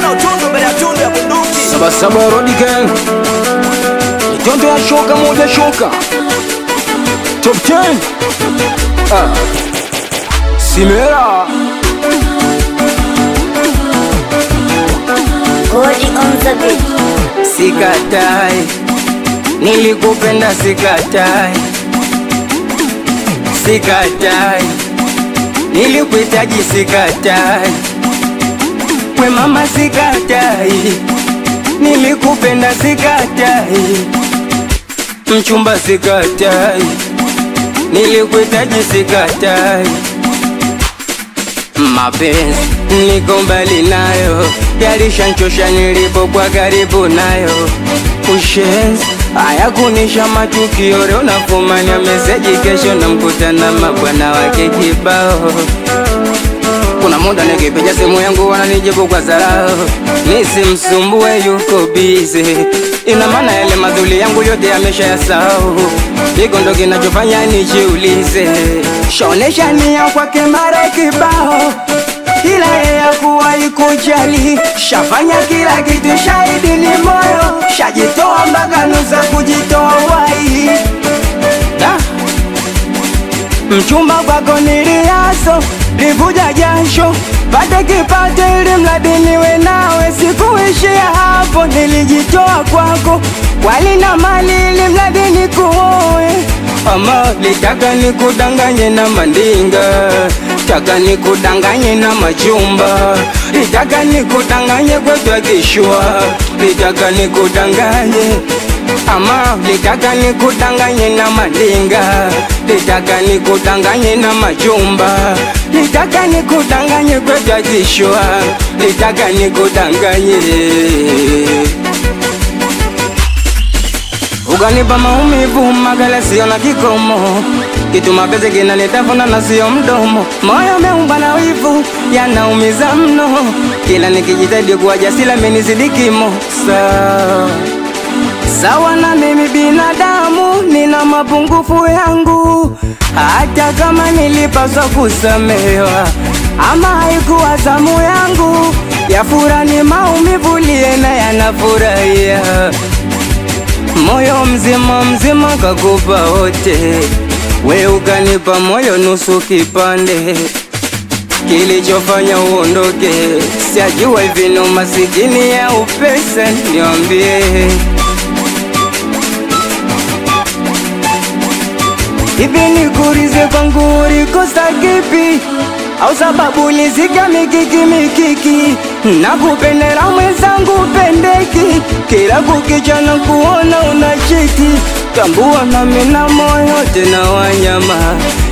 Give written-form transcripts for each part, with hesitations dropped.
Ona utundu mbele ya tundu ya bunduki. Saba Road Gang. Mitondo ya shoka moja shoka. Top 10. Simera. Kodi on the beat. Sikatai, nilikupenda sikatai. Sikatai, nilikuhitaji sikatai. We mama sikatai, nilikupenda sikatai. Mchumba sikatai, nilikuhitaji sikatai. Mapenzi niko mbali nayo, yalishanchosha nilipokuwa karibu nayo. Ushenzi hayakunisha matukio, leo nafumania meseji, kesho namkutana mabwana wake kibao. Kuna muda nikipiga simu yangu wananijibu kwa dharau, nisimsumbue yuko busy. Ina maana yale mazuri yangu yote yameshayasahau. Hiko ndo kinachofanya nijiulize, shaonesha nia kwake mara kibao, ila yeye hakuwahi kujali. Shafanya kila kitu, shahidi ni moyo, shajitoa mpaka nusa kujitoa wai. Mchumba kwako niliaso, livuja jasho, pate kipate ili mradi niwe nawe. Sikuishia hapo, nilijitoa kwako, wali na mali ili mradi nikuoe. Ama litaka nikudanganye na mandinga, taka nikudanganye na machumba, litaka nikudanganye kwetu kishwa, litaka nikudanganye. Ama litaka nikudanganye na mandinga, litaka nikudanganye na machumba, litaka nikudanganye kwetu kishwa, litaka nikudanganye. Uganipa maumivu magala sio na kikomo, kitu mapenzi kinanitafuna na sio mdomo. Moyo umeumba na wivu, yanaumiza mno, kila nikijitahidi kuwa jasiri amenizidi kimo. Sawa na mimi binadamu, nina mapungufu yangu, hata kama nilipaswa kusamehewa, ama haikuwa zamu yangu. Ya furaha ni maumivu, liena yanafurahia. Moyo mzima mzima kakupa wote, we ukanipa moyo nusu kipande. Kilichofanya uondoke, sijajua hivi no masikini ya upesa, niambie. Hivi nikurize kwangu ulikosa kipi, au sababu ulizika mikiki? Nakupendera mwenzangu pendeki, kila kukicha na kuona unachiti. Tambua nami na moyo tena wanyama,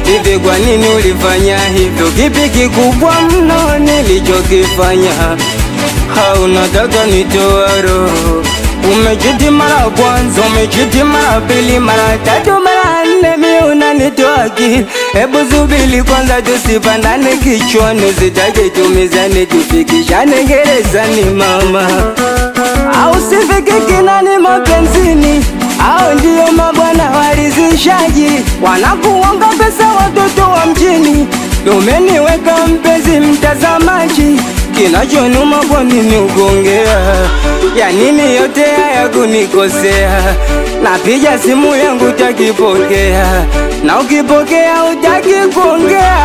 hivi kwa nini ulifanya hivyo? Kipi kikubwa mno nilichokifanya? Haunataka nitoa roho. Umechiti mara kwanza, umechiti mara pili, mara tatu, mara nne, mi unanitoa akili. Hebu subiri kwanza tusipandane kichwani, sitaki tumizane, tufikishane gerezani mama. Au sifiki kinani mapenzini, au ndio mabwana warizishaji, wanakuonga pesa watoto wa mjini. Umeniweka mpenzi mtazamaji, kinachonuma kwa nini ugongea? Ya nini yote haya kunikosea? Napiga simu yangu utakipokea, na ukipokea utaki kuongea.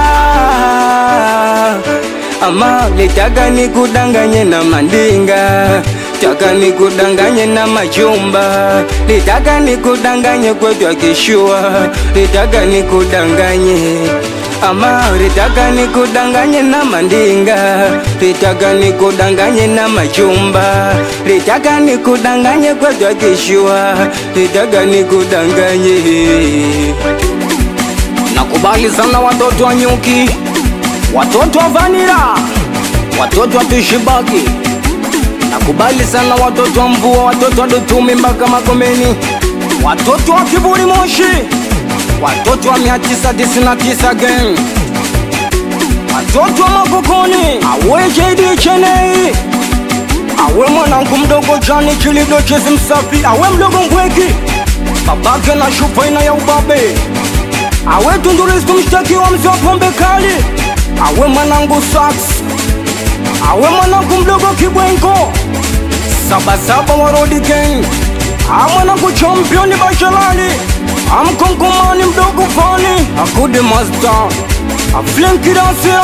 Ama litaka nikudanganye na mandinga, taka nikudanganye na machumba, litaka nikudanganye kwetu kishua, litaka nikudanganye. Ama litaka nikudanganye na mandinga, litaka nikudanganye na machumba, litaka nikudanganye kwetu kishua, litaka nikudanganye. Nakubali sana watoto wa nyuki, watoto wa vanira, watoto wa tushibaki. Nakubali sana watoto wa mvua, watoto wa dutumi mpaka Magomeni, watoto wa Kiburi Moshi, watoto wa 999 gang, watoto wa Makokoni, awe JD Chenei, awe mwanangu mdogo Jani Chilido Chezi Msafi, awe mdogo Ngweki, babake na shupaina ya ubabe, awe Tunduristu mshtakiwa mzee wa pombe kali, awe mwanangu Sax, awe mwanangu mdogo Kibwengo, saba saba warodi gang. Amwana kuchampioni bashalali. Amkonkomani mdogo fani. Akude master. Aflenki dasia.